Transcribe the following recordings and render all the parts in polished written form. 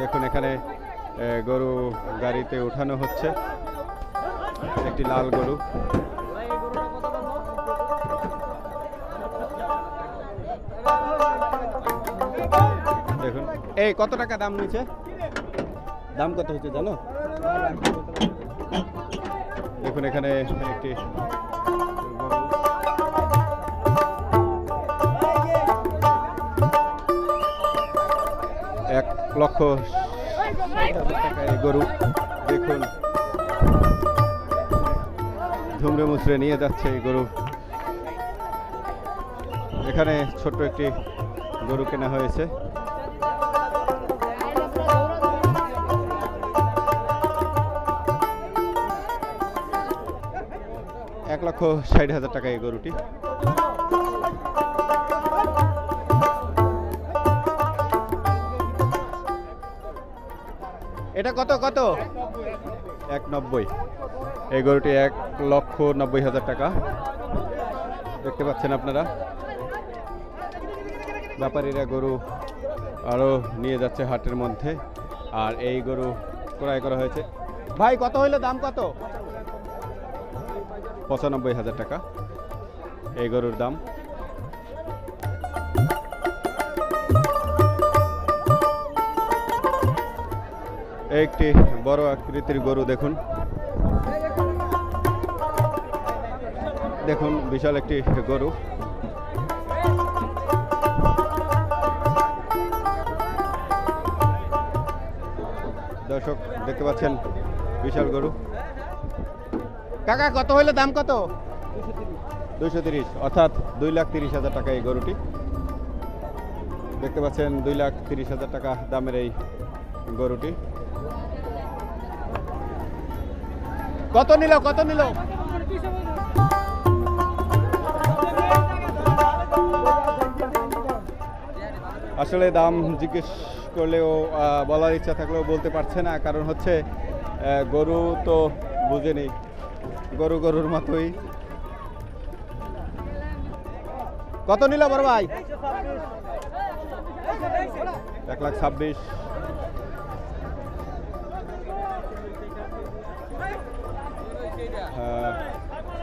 দেখুন এখানে গরু গাড়িতে উঠানো হচ্ছে, একটি লাল গরু। দেখুন এই কত টাকা দাম নিয়েছে, দাম কত হচ্ছে জানো? দেখুন এখানে একটি গরু 1,60,000 টাকায় গরু। দেখুন ধুমড়ে মুচড়ে নিয়ে যাচ্ছে এই গরু। এখানে ছোট্ট একটি গরু কেনা হয়েছে। $1,60,000 টাকা এই গরুটি। এটা কত কত? 1,90,000। এই গরুটি 1,90,000 টাকা। দেখতে পাচ্ছেন আপনারা, ব্যাপারীরা গরু আরো নিয়ে যাচ্ছে হাটের মধ্যে। আর এই গরু ক্রয় করা হয়েছে। ভাই কত হইলো, দাম কত? 95,000 টাকা এই গরুর দাম। একটি বড় আকৃতির গরু দেখুন, দেখুন বিশাল একটি গরু। দর্শক দেখতে পাচ্ছেন বিশাল গরু। কাকা কত হইলো, দাম কত? 230, অর্থাৎ 2,30,000 টাকা এই গরুটি। দেখতে পাচ্ছেন 2,30,000 টাকা দামের এই গরুটি। কত নিল, কত নিল? আসলে দাম জিজ্ঞেস করলেও বলার ইচ্ছা থাকলেও বলতে পারছে না, কারণ হচ্ছে গরু তো বুঝেনি, গরু গরুর মতোই। কত নিল বড় ভাই? 1,26,000।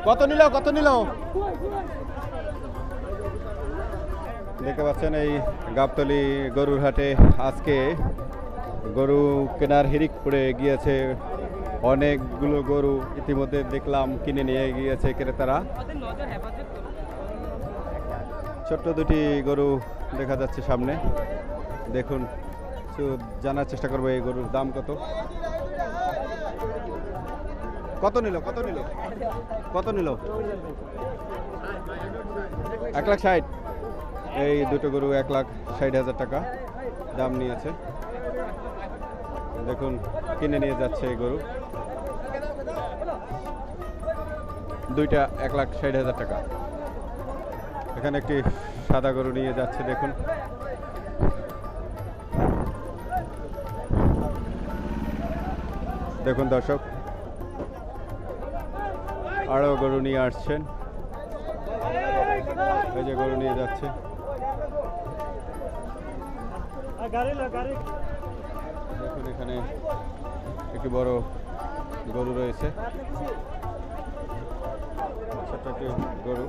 কত নিল, কত নিল? দেখতে পাচ্ছেন এই গাবতলী গরুর হাটে আজকে গরু কেনার হিড়িক পড়ে গিয়েছে। অনেকগুলো গরু ইতিমধ্যে দেখলাম কিনে নিয়ে গিয়েছে ক্রেতারা। ছোট্ট দুটি গরু দেখা যাচ্ছে সামনে। দেখুন জানার চেষ্টা করবো এই গরুর দাম কত। কত নিল, কত নিল, কত নিল? 1,60,000। এই দুটো গরু 1,60,000 টাকা দাম নিয়েছে। দেখুন কিনে নিয়ে যাচ্ছে এই গরু দুইটা 1,60,000 টাকা। এখানে একটি সাদা গরু নিয়ে যাচ্ছে, দেখুন। দেখুন দর্শক আরো গরু নিয়ে আসছেন, এই যে গরু নিয়ে যাচ্ছে। দেখুন এখানে একটি বড় গরু রয়েছে, ছোট্ট একটি গরু।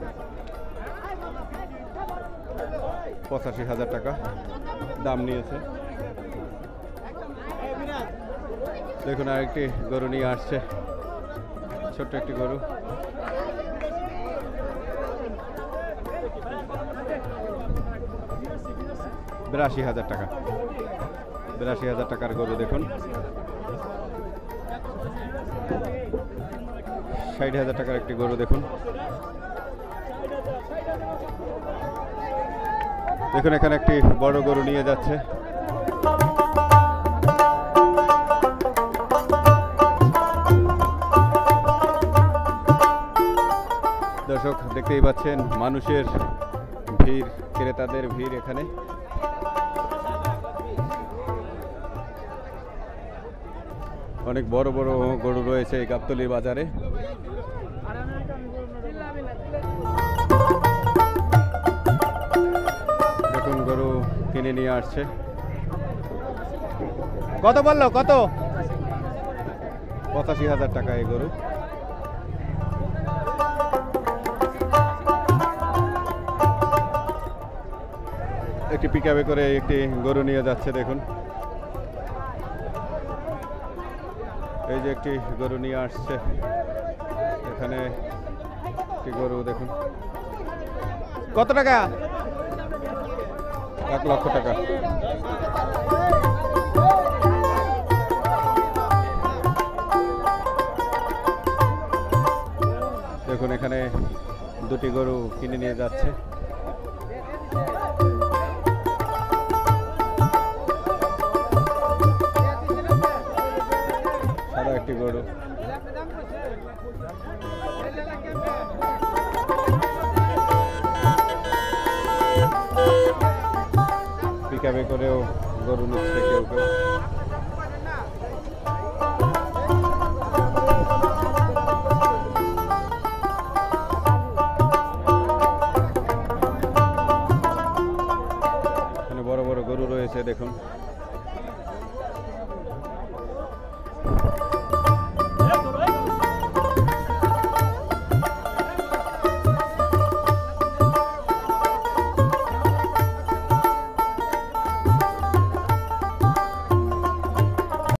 85,000 টাকা দাম নিয়েছে। দেখুন আরেকটি গরু নিয়ে আসছে, ছোট্ট একটি গরু। 82,000 টাকা। 82,000 টাকার গরু দেখুন। 60,000 টাকার একটি গরু দেখুন। দেখুন এখানে একটি বড় গরু নিয়ে যাচ্ছে। দর্শক দেখতেই পাচ্ছেন মানুষের ভিড়, ক্রেতাদের ভিড়। এখানে অনেক বড় বড় গরু রয়েছে এই গাবতলী বাজারে। দেখুন গরু কিনে নিয়ে আসছে। কত বললো কত? 85,000 টাকা এই গরু। একটি পিকআপে করে একটি গরু নিয়ে যাচ্ছে দেখুন। এই যে একটি গরু নিয়ে আসছে, এখানে একটি গরু দেখুন। কত টাকা? 1 লক্ষ টাকা। দেখুন এখানে দুটি গরু কিনে নিয়ে যাচ্ছে। সাদা একটি গরু। পিকআপে করেও গরু নিচ্ছে কেউ কেউ।